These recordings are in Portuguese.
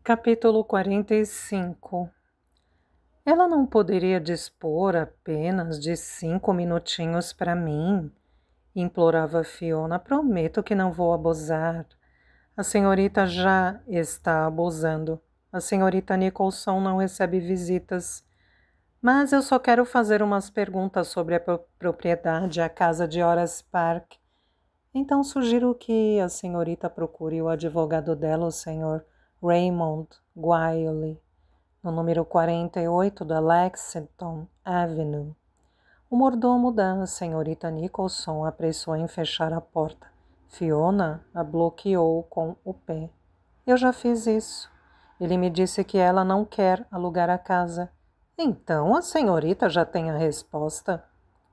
Capítulo 45. Ela não poderia dispor apenas de 5 minutinhos para mim? Implorava Fiona. Prometo que não vou abusar. A senhorita já está abusando. A senhorita Nicholson não recebe visitas. Mas eu só quero fazer umas perguntas sobre a propriedade, a casa de Horace Park. Então sugiro que a senhorita procure o advogado dela, o senhor Raymond Gwyle, no número 48 da Lexington Avenue. O mordomo da senhorita Nicholson apressou em fechar a porta. Fiona a bloqueou com o pé. Eu já fiz isso. Ele me disse que ela não quer alugar a casa. Então a senhorita já tem a resposta.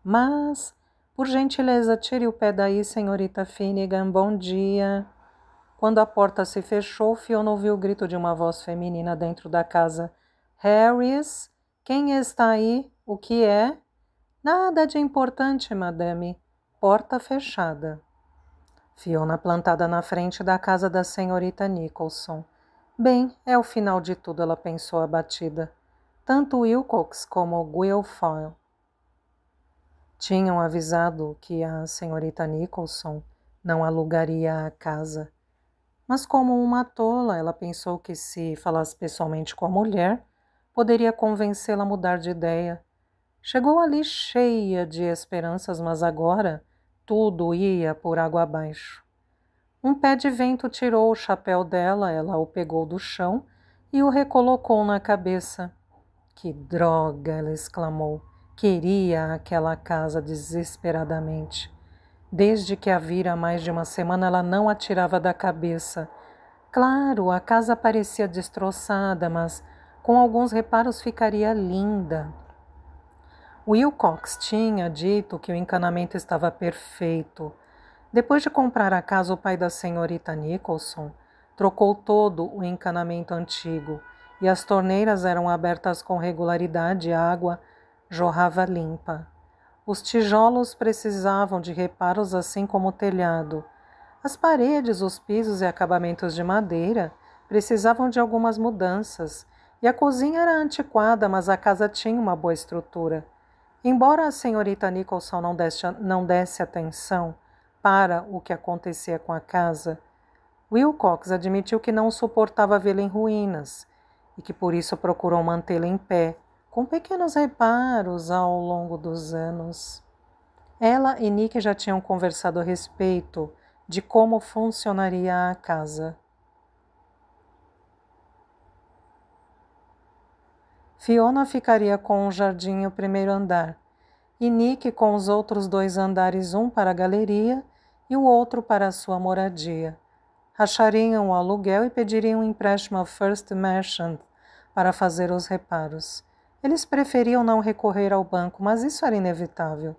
Mas, por gentileza, tire o pé daí, senhorita Finnegan. Bom dia. Quando a porta se fechou, Fiona ouviu o grito de uma voz feminina dentro da casa. Harris, quem está aí? O que é? Nada de importante, madame. Porta fechada. Fiona plantada na frente da casa da senhorita Nicholson. Bem, é o final de tudo, ela pensou abatida. Tanto Wilcox como Guilfoyle tinham avisado que a senhorita Nicholson não alugaria a casa. Mas como uma tola, ela pensou que se falasse pessoalmente com a mulher, poderia convencê-la a mudar de ideia. Chegou ali cheia de esperanças, mas agora tudo ia por água abaixo. Um pé de vento tirou o chapéu dela, ela o pegou do chão e o recolocou na cabeça. Que droga! Ela exclamou. Queria aquela casa desesperadamente. Desde que a vira há mais de uma semana, ela não a tirava da cabeça. Claro, a casa parecia destroçada, mas com alguns reparos ficaria linda. Wilcox tinha dito que o encanamento estava perfeito. Depois de comprar a casa, o pai da senhorita Nicholson trocou todo o encanamento antigo e as torneiras eram abertas com regularidade e a água jorrava limpa. Os tijolos precisavam de reparos, assim como o telhado. As paredes, os pisos e acabamentos de madeira precisavam de algumas mudanças, e a cozinha era antiquada, mas a casa tinha uma boa estrutura. Embora a senhorita Nicholson não desse atenção para o que acontecia com a casa, Wilcox admitiu que não suportava vê-la em ruínas e que por isso procurou mantê-la em pé, com pequenos reparos ao longo dos anos. Ela e Nick já tinham conversado a respeito de como funcionaria a casa. Fiona ficaria com o jardim e o primeiro andar, e Nick com os outros 2 andares, um para a galeria e o outro para a sua moradia. Rachariam o aluguel e pediriam um empréstimo ao First Merchant para fazer os reparos. Eles preferiam não recorrer ao banco, mas isso era inevitável,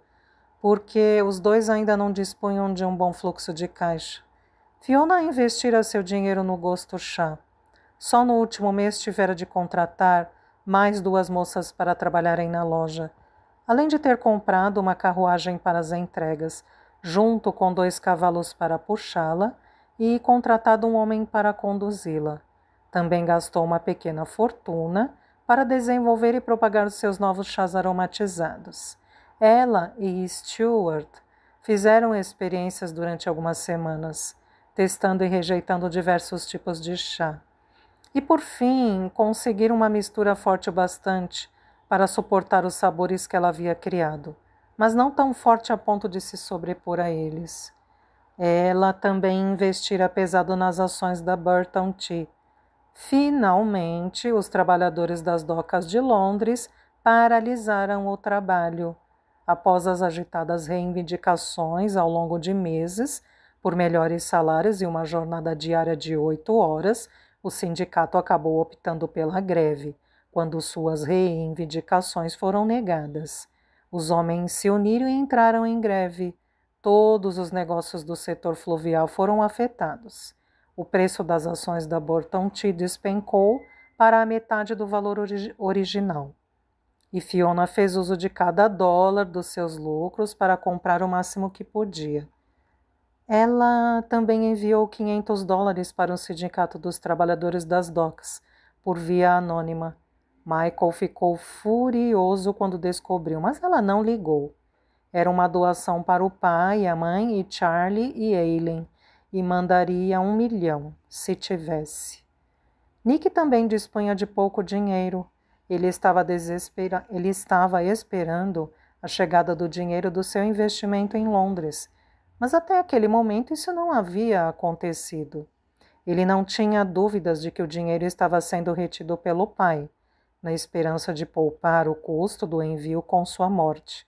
porque os 2 ainda não dispunham de um bom fluxo de caixa. Fiona investira seu dinheiro no gosto chá. Só no último mês tivera de contratar mais 2 moças para trabalharem na loja, além de ter comprado uma carruagem para as entregas, junto com 2 cavalos para puxá-la e contratado um homem para conduzi-la. Também gastou uma pequena fortuna para desenvolver e propagar os seus novos chás aromatizados. Ela e Stuart fizeram experiências durante algumas semanas, testando e rejeitando diversos tipos de chá. E, por fim, conseguiram uma mistura forte o bastante para suportar os sabores que ela havia criado, mas não tão forte a ponto de se sobrepor a eles. Ela também investira pesado nas ações da Burton Tea. Finalmente, os trabalhadores das docas de Londres paralisaram o trabalho. Após as agitadas reivindicações ao longo de meses, por melhores salários e uma jornada diária de 8 horas, o sindicato acabou optando pela greve, quando suas reivindicações foram negadas. Os homens se uniram e entraram em greve. Todos os negócios do setor fluvial foram afetados. O preço das ações da Burton Tea despencou para a metade do valor original. E Fiona fez uso de cada dólar dos seus lucros para comprar o máximo que podia. Ela também enviou $500 para o Sindicato dos Trabalhadores das Docas, por via anônima. Michael ficou furioso quando descobriu, mas ela não ligou. Era uma doação para o pai, a mãe e Charlie e Aileen, e mandaria 1 milhão, se tivesse. Nick também dispunha de pouco dinheiro. Ele estava esperando a chegada do dinheiro do seu investimento em Londres, mas até aquele momento isso não havia acontecido. Ele não tinha dúvidas de que o dinheiro estava sendo retido pelo pai, na esperança de poupar o custo do envio com sua morte.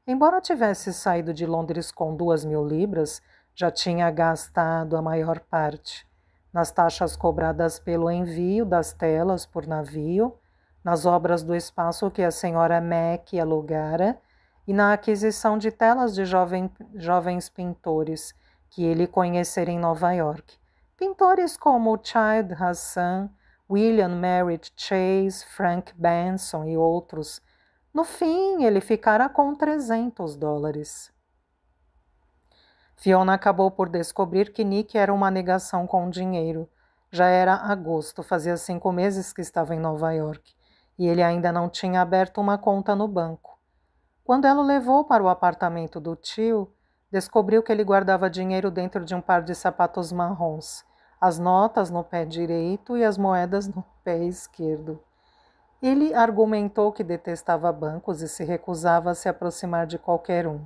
Embora tivesse saído de Londres com 2.000 libras, já tinha gastado a maior parte nas taxas cobradas pelo envio das telas por navio, nas obras do espaço que a senhora Mac alugara e na aquisição de telas de jovens pintores que ele conhecera em Nova York. Pintores como Child Hassan, William Merritt Chase, Frank Benson e outros. No fim, ele ficara com $300. Fiona acabou por descobrir que Nick era uma negação com dinheiro. Já era agosto, fazia 5 meses que estava em Nova York, e ele ainda não tinha aberto uma conta no banco. Quando ela o levou para o apartamento do tio, descobriu que ele guardava dinheiro dentro de um par de sapatos marrons, as notas no pé direito e as moedas no pé esquerdo. Ele argumentou que detestava bancos e se recusava a se aproximar de qualquer um.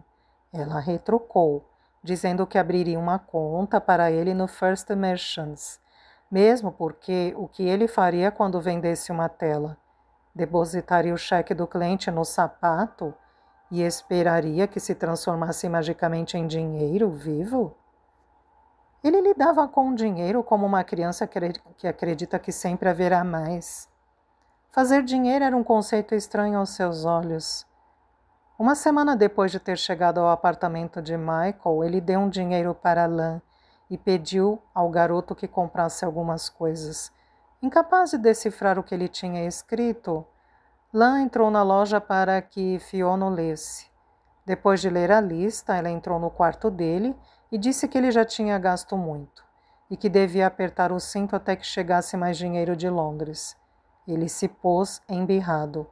Ela retrucou, dizendo que abriria uma conta para ele no First Merchants, mesmo porque o que ele faria quando vendesse uma tela? Depositaria o cheque do cliente no sapato e esperaria que se transformasse magicamente em dinheiro vivo? Ele lidava com o dinheiro como uma criança que acredita que sempre haverá mais. Fazer dinheiro era um conceito estranho aos seus olhos. Uma semana depois de ter chegado ao apartamento de Michael, ele deu um dinheiro para Lan e pediu ao garoto que comprasse algumas coisas. Incapaz de decifrar o que ele tinha escrito, Lan entrou na loja para que Fiona lesse. Depois de ler a lista, ela entrou no quarto dele e disse que ele já tinha gasto muito e que devia apertar o cinto até que chegasse mais dinheiro de Londres. Ele se pôs embirrado.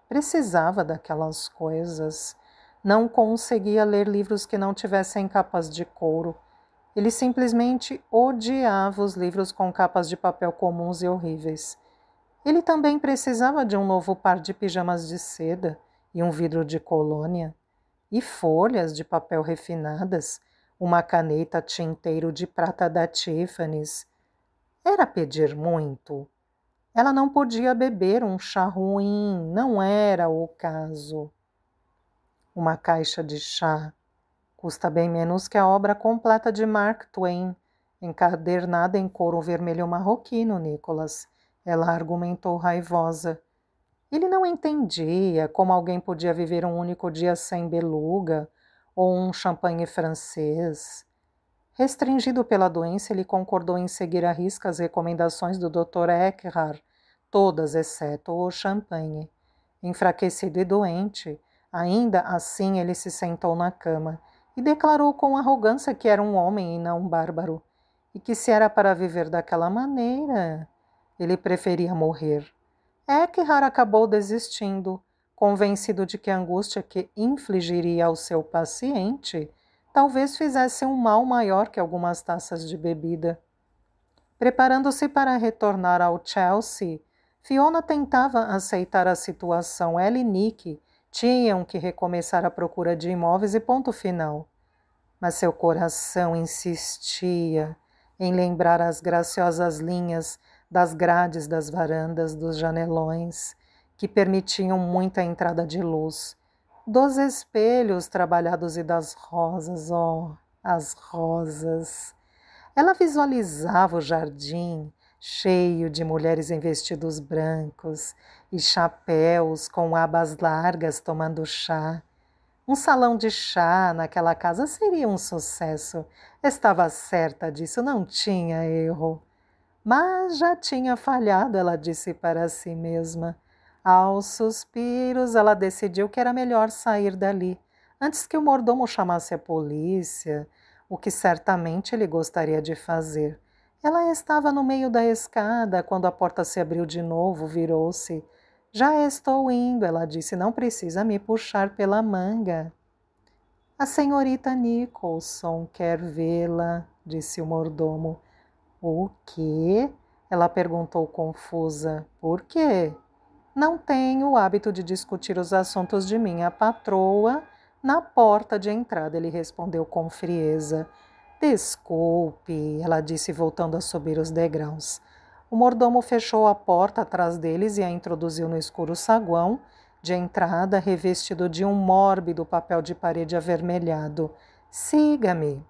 Precisava daquelas coisas. Não conseguia ler livros que não tivessem capas de couro. Ele simplesmente odiava os livros com capas de papel comuns e horríveis. Ele também precisava de um novo par de pijamas de seda e um vidro de colônia, e folhas de papel refinadas, uma caneta tinteiro de prata da Tiffany's. Era pedir muito. Ela não podia beber um chá ruim, não era o caso. Uma caixa de chá custa bem menos que a obra completa de Mark Twain, encadernada em couro vermelho marroquino, Nicholas. Ela argumentou raivosa. Ele não entendia como alguém podia viver um único dia sem beluga ou um champanhe francês. Restringido pela doença, ele concordou em seguir à risca as recomendações do Dr. Eckhart, todas exceto o champanhe. Enfraquecido e doente, ainda assim ele se sentou na cama e declarou com arrogância que era um homem e não um bárbaro, e que se era para viver daquela maneira, ele preferia morrer. Eckhart acabou desistindo, convencido de que a angústia que infligiria ao seu paciente talvez fizesse um mal maior que algumas taças de bebida. Preparando-se para retornar ao Chelsea, Fiona tentava aceitar a situação. Ela e Nick tinham que recomeçar a procura de imóveis e ponto final. Mas seu coração insistia em lembrar as graciosas linhas das grades das varandas, dos janelões, que permitiam muita entrada de luz, dos espelhos trabalhados e das rosas, as rosas. Ela visualizava o jardim cheio de mulheres em vestidos brancos e chapéus com abas largas tomando chá. Um salão de chá naquela casa seria um sucesso. Estava certa disso, não tinha erro. Mas já tinha falhado, ela disse para si mesma. Aos suspiros, ela decidiu que era melhor sair dali, antes que o mordomo chamasse a polícia, o que certamente ele gostaria de fazer. Ela estava no meio da escada quando a porta se abriu de novo, virou-se. Já estou indo, ela disse, não precisa me puxar pela manga. A senhorita Nicholson quer vê-la, disse o mordomo. O quê? Ela perguntou confusa. Por quê? Não tenho o hábito de discutir os assuntos de minha patroa na porta de entrada, ele respondeu com frieza. Desculpe, ela disse voltando a subir os degraus. O mordomo fechou a porta atrás deles e a introduziu no escuro saguão de entrada, revestido de um mórbido papel de parede avermelhado. Siga-me.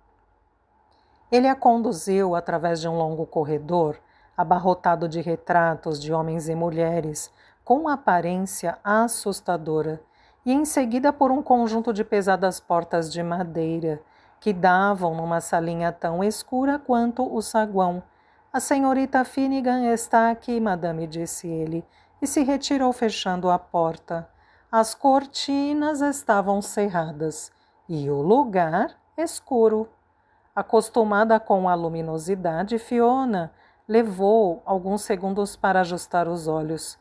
Ele a conduziu através de um longo corredor, abarrotado de retratos de homens e mulheres, com aparência assustadora, e em seguida por um conjunto de pesadas portas de madeira, que davam numa salinha tão escura quanto o saguão. A senhorita Finnegan está aqui, madame, disse ele, e se retirou fechando a porta. As cortinas estavam cerradas, e o lugar escuro. Acostumada com a luminosidade, Fiona levou alguns segundos para ajustar os olhos.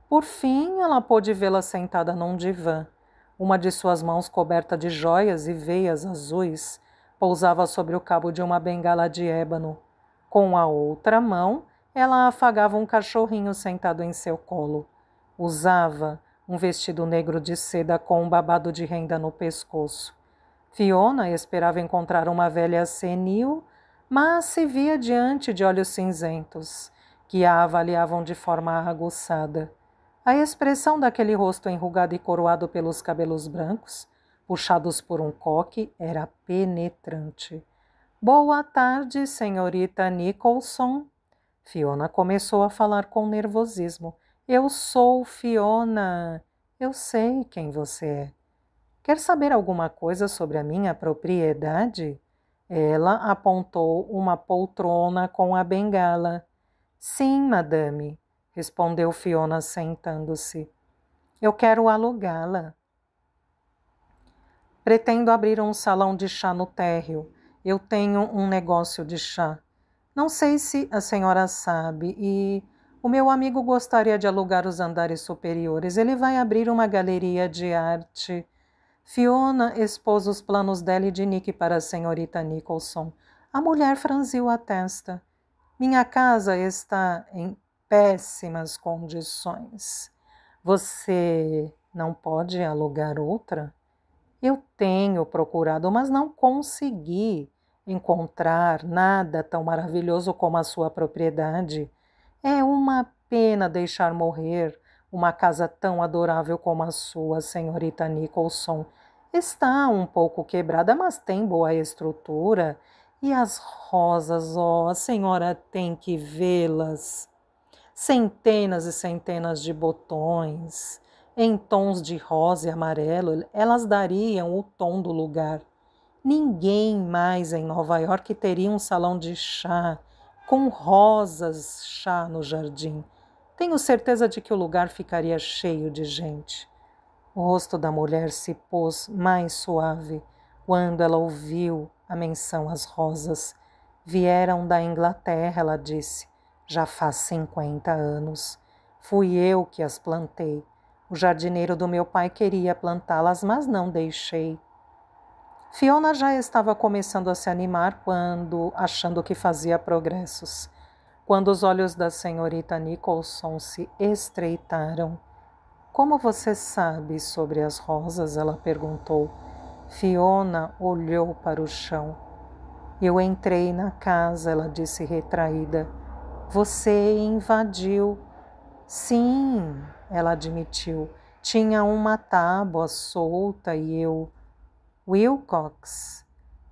Por fim, ela pôde vê-la sentada num divã. Uma de suas mãos, coberta de joias e veias azuis, pousava sobre o cabo de uma bengala de ébano. Com a outra mão, ela afagava um cachorrinho sentado em seu colo. Usava um vestido negro de seda com um babado de renda no pescoço. Fiona esperava encontrar uma velha senil, mas se via diante de olhos cinzentos, que a avaliavam de forma aguçada. A expressão daquele rosto enrugado e coroado pelos cabelos brancos, puxados por um coque, era penetrante. Boa tarde, senhorita Nicholson. Fiona começou a falar com nervosismo. Eu sou Fiona. Eu sei quem você é. Quer saber alguma coisa sobre a minha propriedade? Ela apontou uma poltrona com a bengala. Sim, madame, respondeu Fiona sentando-se. Eu quero alugá-la. Pretendo abrir um salão de chá no térreo. Eu tenho um negócio de chá. Não sei se a senhora sabe e o meu amigo gostaria de alugar os andares superiores. Ele vai abrir uma galeria de arte. Fiona expôs os planos dela e de Nick para a senhorita Nicholson. A mulher franziu a testa. Minha casa está em péssimas condições. Você não pode alugar outra? Eu tenho procurado, mas não consegui encontrar nada tão maravilhoso como a sua propriedade. É uma pena deixar morrer uma casa tão adorável como a sua, senhorita Nicholson. Está um pouco quebrada, mas tem boa estrutura. E as rosas, a senhora tem que vê-las. Centenas e centenas de botões, em tons de rosa e amarelo, elas dariam o tom do lugar. Ninguém mais em Nova York teria um salão de chá com rosas chá no jardim. Tenho certeza de que o lugar ficaria cheio de gente. O rosto da mulher se pôs mais suave quando ela ouviu a menção às rosas. Vieram da Inglaterra, ela disse. Já faz 50 anos. Fui eu que as plantei. O jardineiro do meu pai queria plantá-las, mas não deixei. Fiona já estava começando a se animar achando que fazia progressos. Quando os olhos da senhorita Nicholson se estreitaram. Como você sabe sobre as rosas? Ela perguntou. Fiona olhou para o chão. Eu entrei na casa, ela disse retraída. Você invadiu. Sim, ela admitiu. Tinha uma tábua solta e eu... Wilcox,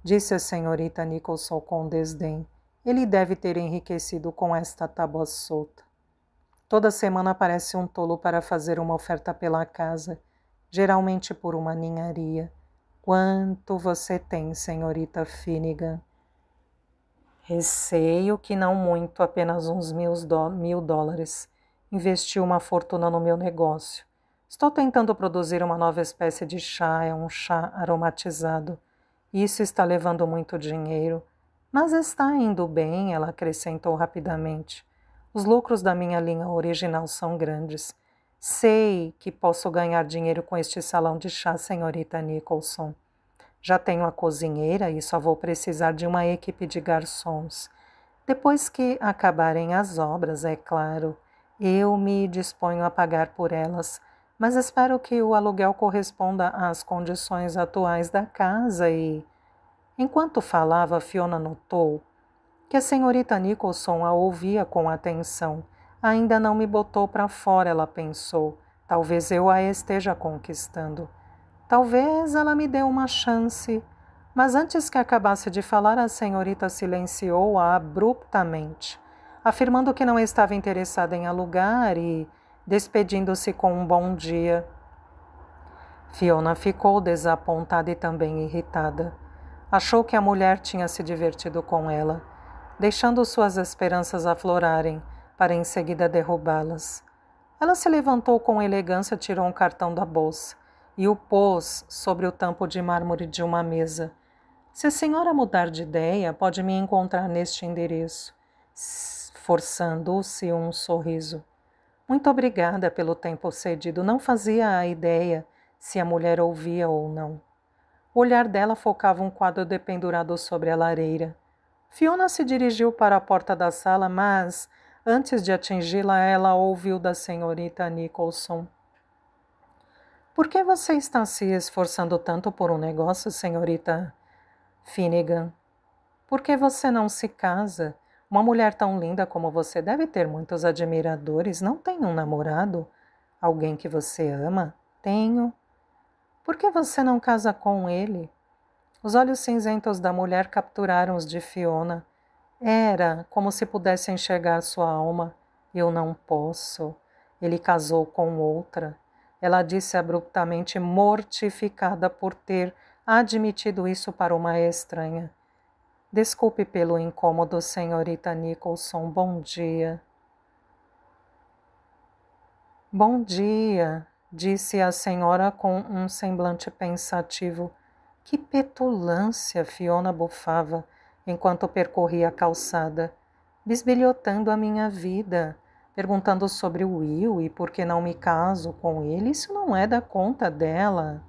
disse a senhorita Nicholson com desdém. Ele deve ter enriquecido com esta tábua solta. Toda semana aparece um tolo para fazer uma oferta pela casa, geralmente por uma ninharia. Quanto você tem, senhorita Finnegan? Receio que não muito, apenas uns $1.000. Investi uma fortuna no meu negócio. Estou tentando produzir uma nova espécie de chá, é um chá aromatizado. Isso está levando muito dinheiro. Mas está indo bem, ela acrescentou rapidamente. Os lucros da minha linha original são grandes. Sei que posso ganhar dinheiro com este salão de chá, senhorita Nicholson. Já tenho a cozinheira e só vou precisar de uma equipe de garçons. Depois que acabarem as obras, é claro, eu me disponho a pagar por elas, mas espero que o aluguel corresponda às condições atuais da casa e... Enquanto falava, Fiona notou que a senhorita Nicholson a ouvia com atenção. Ainda não me botou para fora, ela pensou. Talvez eu a esteja conquistando. Talvez ela me dê uma chance. Mas antes que acabasse de falar, a senhorita silenciou-a abruptamente, afirmando que não estava interessada em alugar e despedindo-se com um bom dia. Fiona ficou desapontada e também irritada. Achou que a mulher tinha se divertido com ela, deixando suas esperanças aflorarem, para em seguida derrubá-las. Ela se levantou com elegância, tirou um cartão da bolsa e o pôs sobre o tampo de mármore de uma mesa. Se a senhora mudar de ideia, pode me encontrar neste endereço, forçando-se um sorriso. Muito obrigada pelo tempo cedido. Não fazia a ideia se a mulher ouvia ou não. O olhar dela focava um quadro dependurado sobre a lareira. Fiona se dirigiu para a porta da sala, mas, antes de atingi-la, ela ouviu da senhorita Nicholson. Por que você está se esforçando tanto por um negócio, senhorita Finnegan? Por que você não se casa? Uma mulher tão linda como você deve ter muitos admiradores. Não tem um namorado? Alguém que você ama? Tenho. Por que você não casa com ele? Os olhos cinzentos da mulher capturaram os de Fiona. Era como se pudesse enxergar sua alma. Eu não posso. Ele casou com outra. Ela disse abruptamente, mortificada por ter admitido isso para uma estranha. Desculpe pelo incômodo, senhorita Nicholson. Bom dia. Bom dia, disse a senhora com um semblante pensativo. Que petulância! Fiona bufava, enquanto percorria a calçada, bisbilhotando a minha vida, perguntando sobre o Will e por que não me caso com ele. Isso não é da conta dela.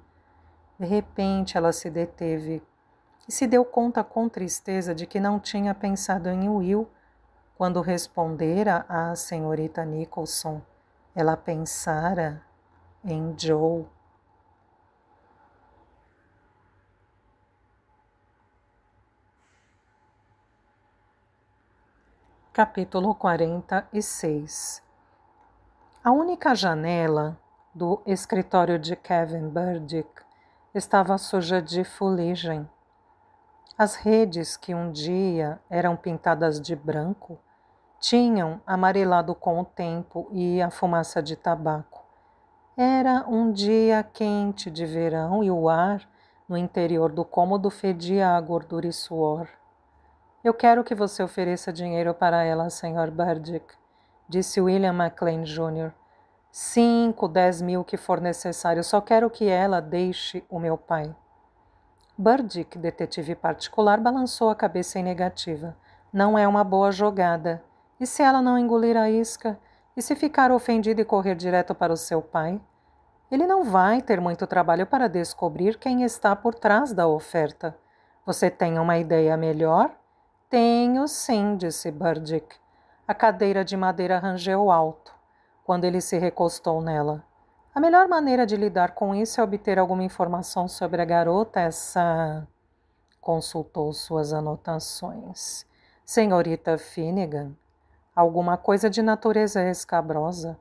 De repente ela se deteve e se deu conta com tristeza de que não tinha pensado em Will quando respondera à senhorita Nicholson. Ela pensara em Joe. Capítulo 46. A única janela do escritório de Kevin Burdick estava suja de fuligem. As redes que um dia eram pintadas de branco tinham amarelado com o tempo e a fumaça de tabaco. Era um dia quente de verão e o ar no interior do cômodo fedia a gordura e suor. Eu quero que você ofereça dinheiro para ela, Sr. Burdick, disse William McLean Jr. 5, 10 mil que for necessário. Só quero que ela deixe o meu pai. Burdick, detetive particular, balançou a cabeça em negativa. Não é uma boa jogada. E se ela não engolir a isca? E se ficar ofendida e correr direto para o seu pai? Ele não vai ter muito trabalho para descobrir quem está por trás da oferta. Você tem uma ideia melhor? Tenho sim, disse Burdick. A cadeira de madeira rangeu alto, quando ele se recostou nela. A melhor maneira de lidar com isso é obter alguma informação sobre a garota, essa... Consultou suas anotações. Senhorita Finnegan, alguma coisa de natureza escabrosa.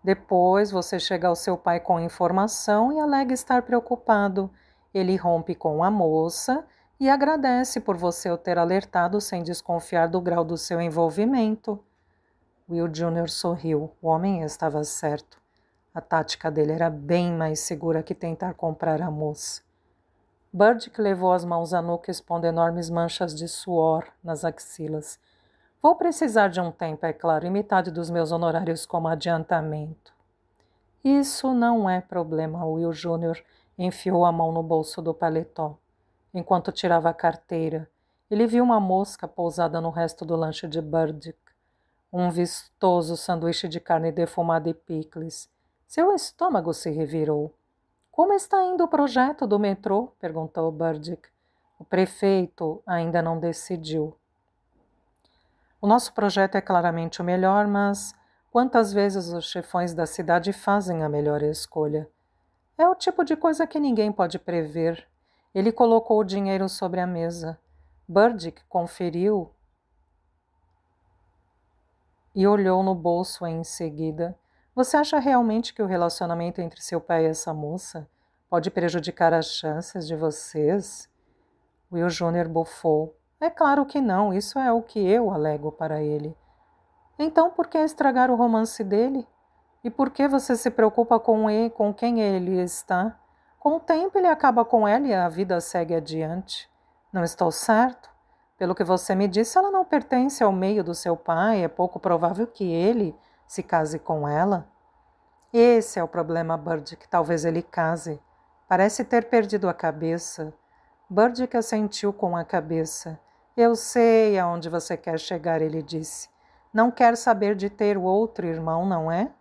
Depois você chega ao seu pai com informação e alega estar preocupado. Ele rompe com a moça e agradece por você o ter alertado sem desconfiar do grau do seu envolvimento. Will Jr. sorriu. O homem estava certo. A tática dele era bem mais segura que tentar comprar a moça. Burdick levou as mãos à nuca expondo enormes manchas de suor nas axilas. Vou precisar de um tempo, é claro, e metade dos meus honorários como adiantamento. Isso não é problema, Will Jr. enfiou a mão no bolso do paletó. enquanto tirava a carteira. Ele viu uma mosca pousada no resto do lanche de Burdick. Um vistoso sanduíche de carne defumada e picles. Seu estômago se revirou. Como está indo o projeto do metrô? Perguntou Burdick. O prefeito ainda não decidiu. O nosso projeto é claramente o melhor, mas quantas vezes os chefões da cidade fazem a melhor escolha? É o tipo de coisa que ninguém pode prever. Ele colocou o dinheiro sobre a mesa. Burdick conferiu e olhou no bolso em seguida. Você acha realmente que o relacionamento entre seu pai e essa moça pode prejudicar as chances de vocês? Will Jr. bufou. É claro que não, isso é o que eu alego para ele. Então por que estragar o romance dele? E por que você se preocupa com ele, com quem ele está? Com o tempo ele acaba com ela e a vida segue adiante. Não estou certo? Pelo que você me disse, ela não pertence ao meio do seu pai, é pouco provável que ele se case com ela. Esse é o problema, Burdick, talvez ele case. Parece ter perdido a cabeça. Burdick assentiu com a cabeça. Eu sei aonde você quer chegar, ele disse. Não quer saber de ter o outro irmão, não é?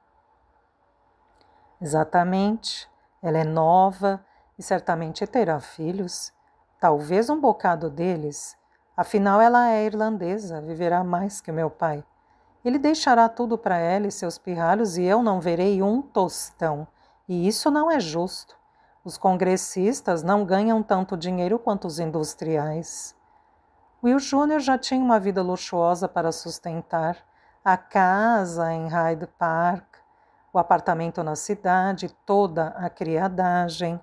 Exatamente. Ela é nova e certamente terá filhos. Talvez um bocado deles. Afinal, ela é irlandesa, viverá mais que meu pai. Ele deixará tudo para ela e seus pirralhos e eu não verei um tostão. E isso não é justo. Os congressistas não ganham tanto dinheiro quanto os industriais. Will Jr. já tinha uma vida luxuosa para sustentar. A casa em Hyde Park, o apartamento na cidade, toda a criadagem,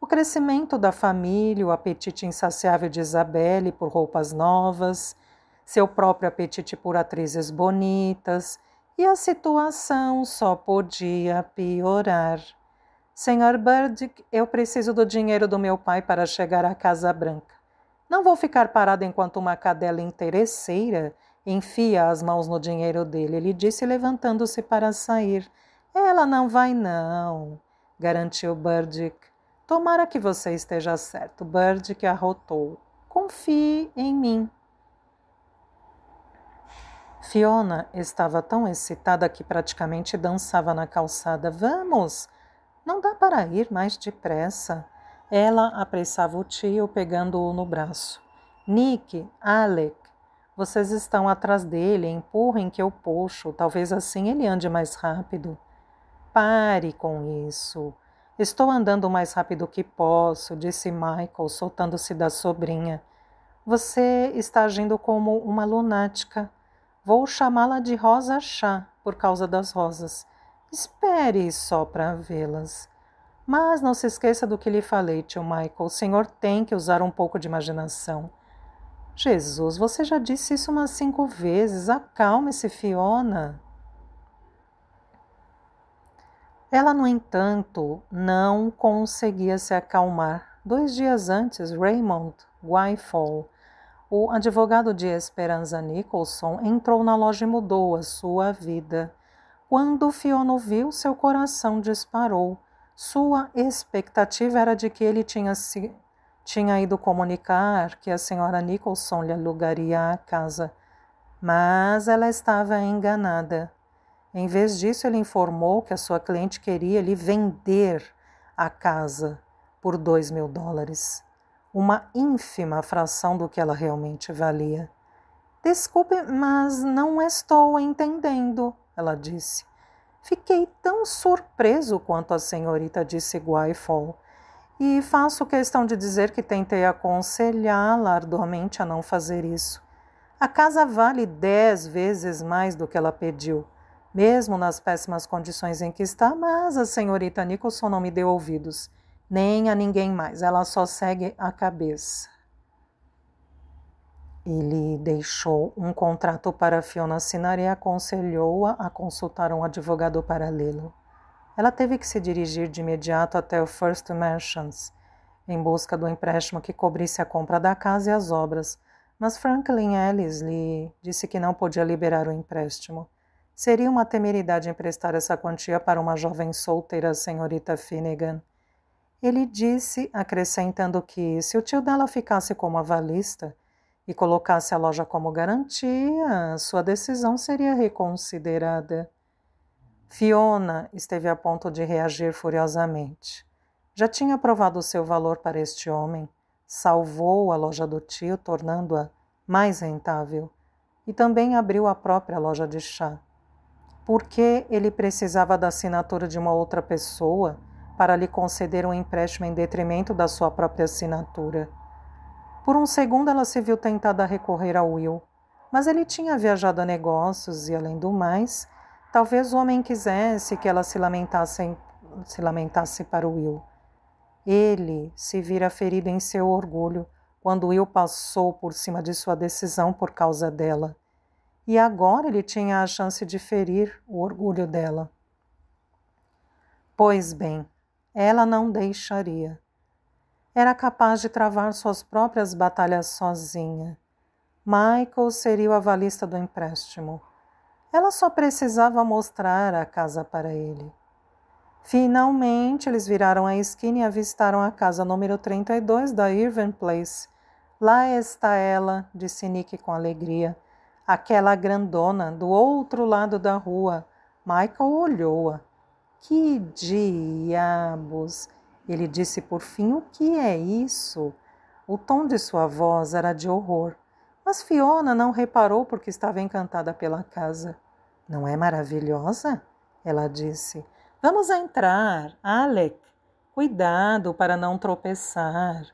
o crescimento da família, o apetite insaciável de Isabelle por roupas novas, seu próprio apetite por atrizes bonitas, e a situação só podia piorar. Sr. Burdick, eu preciso do dinheiro do meu pai para chegar à Casa Branca. Não vou ficar parada enquanto uma cadela interesseira enfia as mãos no dinheiro dele, ele disse levantando-se para sair. Ela não vai não, garantiu Burdick. Tomara que você esteja certo, Burdick arrotou. Confie em mim. Fiona estava tão excitada que praticamente dançava na calçada. Vamos! Não dá para ir mais depressa. Ela apressava o tio, pegando-o no braço. Nick, Alec, vocês estão atrás dele, empurrem que eu puxo. Talvez assim ele ande mais rápido. Pare com isso. Estou andando o mais rápido que posso, disse Michael, soltando-se da sobrinha. Você está agindo como uma lunática. Vou chamá-la de Rosa Chá, por causa das rosas. Espere só para vê-las. Mas não se esqueça do que lhe falei, tio Michael. O senhor tem que usar um pouco de imaginação. Jesus, você já disse isso umas 5 vezes. Acalme-se, Fiona. Ela, no entanto, não conseguia se acalmar. 2 dias antes, Raymond Wyfall, o advogado de Esperanza Nicholson, entrou na loja e mudou a sua vida. Quando Fiona o viu, seu coração disparou. Sua expectativa era de que ele tinha ido comunicar que a senhora Nicholson lhe alugaria a casa. Mas ela estava enganada. Em vez disso, ele informou que a sua cliente queria lhe vender a casa por $2.000. Uma ínfima fração do que ela realmente valia. Desculpe, mas não estou entendendo, ela disse. Fiquei tão surpreso quanto a senhorita disse Wyfall, e faço questão de dizer que tentei aconselhá-la arduamente a não fazer isso. A casa vale 10 vezes mais do que ela pediu, mesmo nas péssimas condições em que está, mas a senhorita Nicholson não me deu ouvidos, nem a ninguém mais, ela só segue a cabeça. Ele deixou um contrato para Fiona assinar e aconselhou-a a consultar um advogado para lê-lo. Ela teve que se dirigir de imediato até o First Merchants, em busca do empréstimo que cobrisse a compra da casa e as obras, mas Franklin Ellis lhe disse que não podia liberar o empréstimo. Seria uma temeridade emprestar essa quantia para uma jovem solteira, a senhorita Finnegan. Ele disse, acrescentando que, se o tio dela ficasse como avalista e colocasse a loja como garantia, sua decisão seria reconsiderada. Fiona esteve a ponto de reagir furiosamente. Já tinha provado seu valor para este homem, salvou a loja do tio, tornando-a mais rentável, e também abriu a própria loja de chá. Por que ele precisava da assinatura de uma outra pessoa para lhe conceder um empréstimo em detrimento da sua própria assinatura? Por um segundo ela se viu tentada a recorrer a Will, mas ele tinha viajado a negócios e, além do mais, talvez o homem quisesse que ela se lamentasse para Will. Ele se vira ferido em seu orgulho quando Will passou por cima de sua decisão por causa dela. E agora ele tinha a chance de ferir o orgulho dela. Pois bem, ela não deixaria. Era capaz de travar suas próprias batalhas sozinha. Michael seria o avalista do empréstimo. Ela só precisava mostrar a casa para ele. Finalmente, eles viraram a esquina e avistaram a casa número 32 da Irving Place. Lá está ela, disse Nick com alegria. Aquela grandona, do outro lado da rua. Michael olhou-a. Que diabos! Ele disse por fim, o que é isso? O tom de sua voz era de horror. Mas Fiona não reparou porque estava encantada pela casa. Não é maravilhosa? Ela disse. Vamos entrar, Alec. Cuidado para não tropeçar.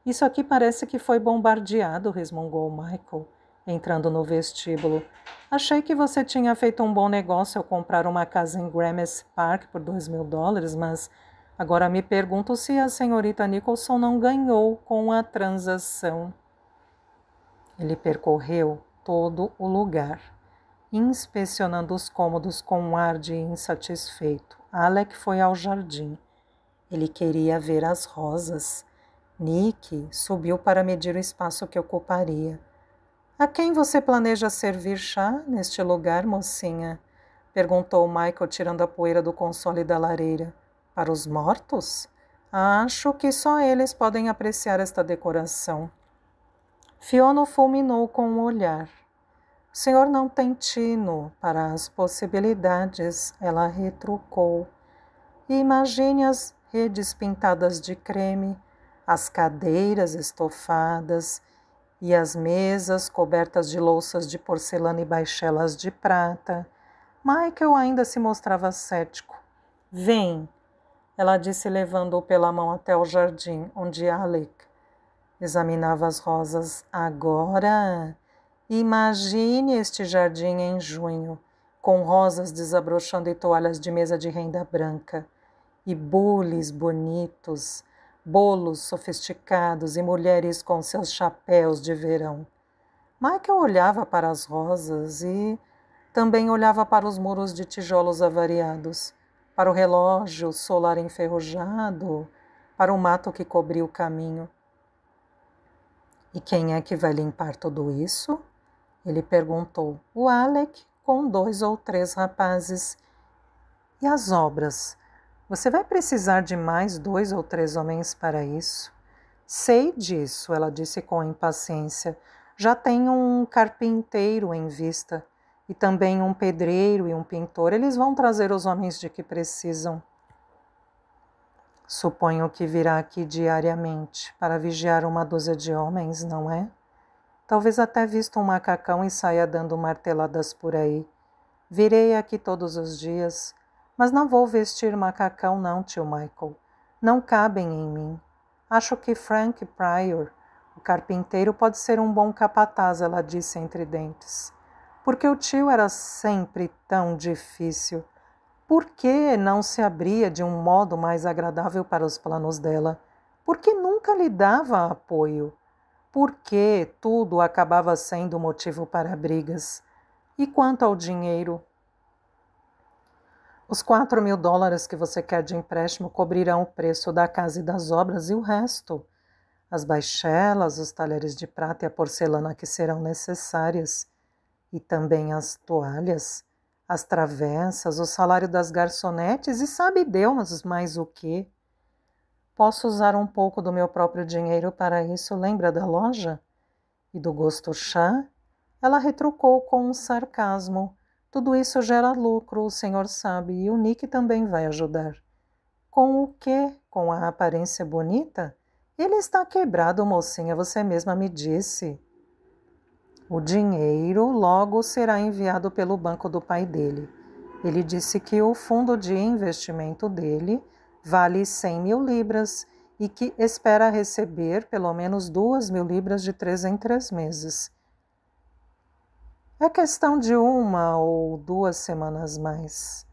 Isso aqui parece que foi bombardeado, resmungou Michael, entrando no vestíbulo. Achei que você tinha feito um bom negócio ao comprar uma casa em Gramercy Park por $2.000, mas agora me pergunto se a senhorita Nicholson não ganhou com a transação. Ele percorreu todo o lugar, inspecionando os cômodos com um ar de insatisfeito. Alec foi ao jardim. Ele queria ver as rosas. Nick subiu para medir o espaço que ocuparia. A quem você planeja servir chá neste lugar, mocinha? Perguntou Michael, tirando a poeira do console da lareira. Para os mortos? Acho que só eles podem apreciar esta decoração. Fiona fulminou com um olhar. O senhor não tem tino para as possibilidades, ela retrucou. Imagine as redes pintadas de creme, as cadeiras estofadas e as mesas cobertas de louças de porcelana e baixelas de prata. Michael ainda se mostrava cético. Vem, ela disse levando-o pela mão até o jardim, onde Alec examinava as rosas. Agora, imagine este jardim em junho, com rosas desabrochando e toalhas de mesa de renda branca, e bules bonitos, bolos sofisticados e mulheres com seus chapéus de verão. Michael olhava para as rosas e também olhava para os muros de tijolos avariados, para o relógio solar enferrujado, para o mato que cobria o caminho. E quem é que vai limpar tudo isso? Ele perguntou. O Alec, com 2 ou 3 rapazes. E as obras? Você vai precisar de mais 2 ou 3 homens para isso? Sei disso, ela disse com impaciência. Já tenho um carpinteiro em vista. E também um pedreiro e um pintor. Eles vão trazer os homens de que precisam. Suponho que virá aqui diariamente para vigiar 1 dúzia de homens, não é? Talvez até vista um macacão e saia dando marteladas por aí. Virei aqui todos os dias, mas não vou vestir macacão não, tio Michael. Não cabem em mim. Acho que Frank Pryor, o carpinteiro, pode ser um bom capataz, ela disse entre dentes. Porque o tio era sempre tão difícil. Por que não se abria de um modo mais agradável para os planos dela? Por que nunca lhe dava apoio? Por que tudo acabava sendo motivo para brigas? E quanto ao dinheiro? Os $4.000 que você quer de empréstimo cobrirão o preço da casa e das obras e o resto. As baixelas, os talheres de prata e a porcelana que serão necessárias. E também as toalhas, as travessas, o salário das garçonetes e sabe Deus mais o quê. Posso usar um pouco do meu próprio dinheiro para isso, lembra da loja? E do gosto chá? Ela retrucou com um sarcasmo. Tudo isso gera lucro, o senhor sabe, e o Nick também vai ajudar. Com o quê? Com a aparência bonita? Ele está quebrado, mocinha, você mesma me disse. O dinheiro logo será enviado pelo banco do pai dele. Ele disse que o fundo de investimento dele vale 100 mil libras e que espera receber pelo menos 2.000 libras de 3 em 3 meses. É questão de 1 ou 2 semanas mais.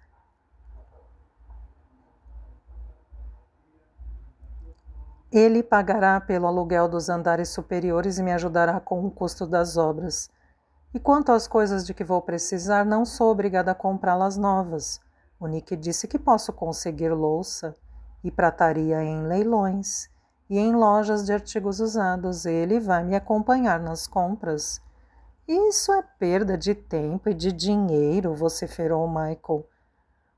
Ele pagará pelo aluguel dos andares superiores e me ajudará com o custo das obras. E quanto às coisas de que vou precisar, não sou obrigada a comprá-las novas. O Nick disse que posso conseguir louça e prataria em leilões e em lojas de artigos usados. Ele vai me acompanhar nas compras. Isso é perda de tempo e de dinheiro, vociferou Michael.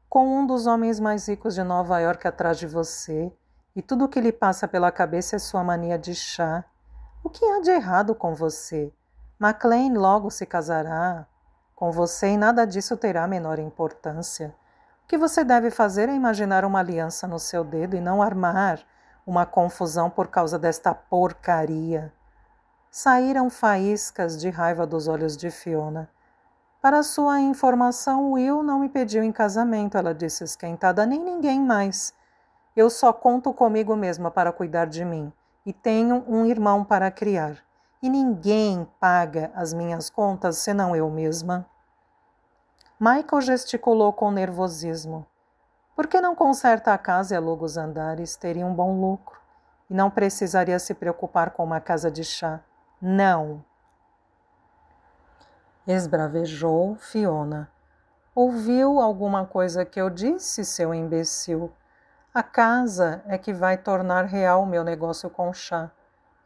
Com um dos homens mais ricos de Nova York atrás de você, e tudo o que lhe passa pela cabeça é sua mania de chá. O que há de errado com você? McLean logo se casará com você e nada disso terá a menor importância. O que você deve fazer é imaginar uma aliança no seu dedo e não armar uma confusão por causa desta porcaria. Saíram faíscas de raiva dos olhos de Fiona. Para sua informação, Will não me pediu em casamento, ela disse esquentada, nem ninguém mais. Eu só conto comigo mesma para cuidar de mim e tenho um irmão para criar. E ninguém paga as minhas contas senão eu mesma. Michael gesticulou com nervosismo. Por que não conserta a casa e aluga os andares? Teria um bom lucro. E não precisaria se preocupar com uma casa de chá. Não. Esbravejou Fiona. Ouviu alguma coisa que eu disse, seu imbecil? A casa é que vai tornar real o meu negócio com chá.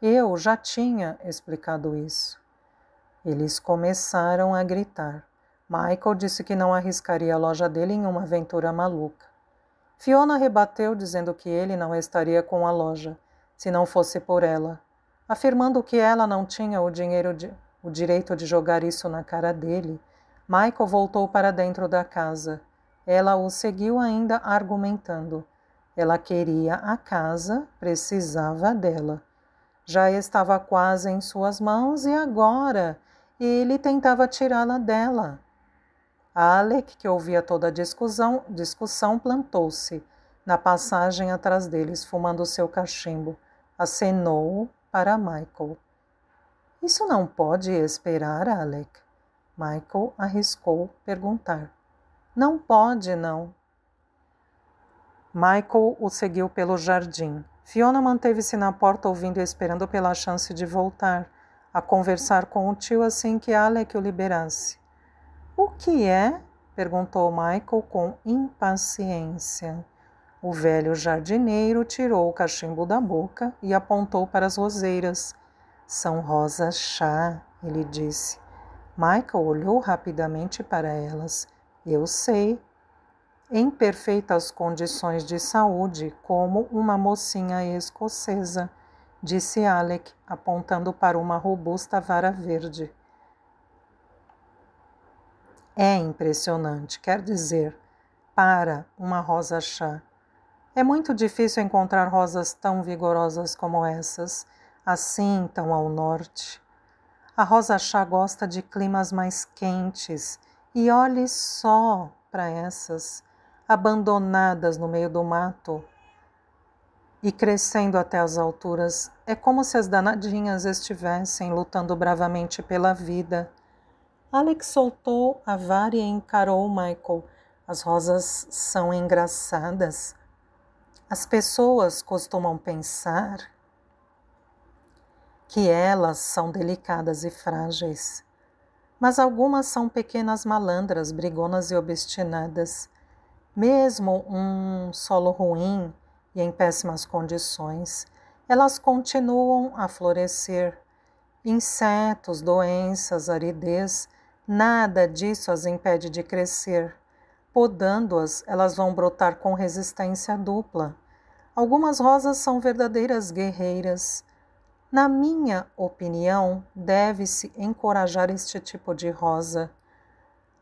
Eu já tinha explicado isso. Eles começaram a gritar. Michael disse que não arriscaria a loja dele em uma aventura maluca. Fiona rebateu, dizendo que ele não estaria com a loja, se não fosse por ela, afirmando que ela não tinha o direito de jogar isso na cara dele. Michael voltou para dentro da casa. Ela o seguiu ainda argumentando. Ela queria a casa, precisava dela. Já estava quase em suas mãos e agora ele tentava tirá-la dela. Alec, que ouvia toda a discussão, plantou-se na passagem atrás deles, fumando seu cachimbo. Acenou para Michael. Isso não pode esperar, Alec? Michael arriscou perguntar. Não pode, não. Michael o seguiu pelo jardim. Fiona manteve-se na porta ouvindo e esperando pela chance de voltar a conversar com o tio assim que Alec o liberasse. O que é? Perguntou Michael com impaciência. O velho jardineiro tirou o cachimbo da boca e apontou para as roseiras. São rosas chá, ele disse. Michael olhou rapidamente para elas. Eu sei. Em perfeitas condições de saúde, como uma mocinha escocesa, disse Alec, apontando para uma robusta vara verde. É impressionante, quer dizer, para uma rosa chá. É muito difícil encontrar rosas tão vigorosas como essas, assim tão ao norte. A rosa chá gosta de climas mais quentes, e olhe só para essas, abandonadas no meio do mato e crescendo até as alturas. É como se as danadinhas estivessem lutando bravamente pela vida. Alex soltou a vara e encarou Michael. As rosas são engraçadas. As pessoas costumam pensar que elas são delicadas e frágeis, mas algumas são pequenas malandras, brigonas e obstinadas. Mesmo um solo ruim e em péssimas condições, elas continuam a florescer. Insetos, doenças, aridez, nada disso as impede de crescer. Podando-as, elas vão brotar com resistência dupla. Algumas rosas são verdadeiras guerreiras. Na minha opinião, deve-se encorajar este tipo de rosa.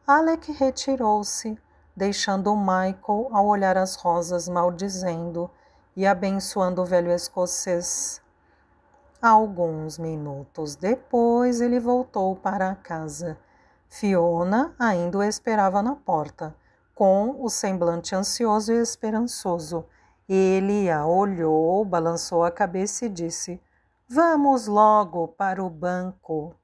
Alec retirou-se, deixando Michael ao olhar as rosas, maldizendo e abençoando o velho escocês. Alguns minutos depois, ele voltou para a casa. Fiona ainda o esperava na porta, com o semblante ansioso e esperançoso. Ele a olhou, balançou a cabeça e disse: "Vamos logo para o banco."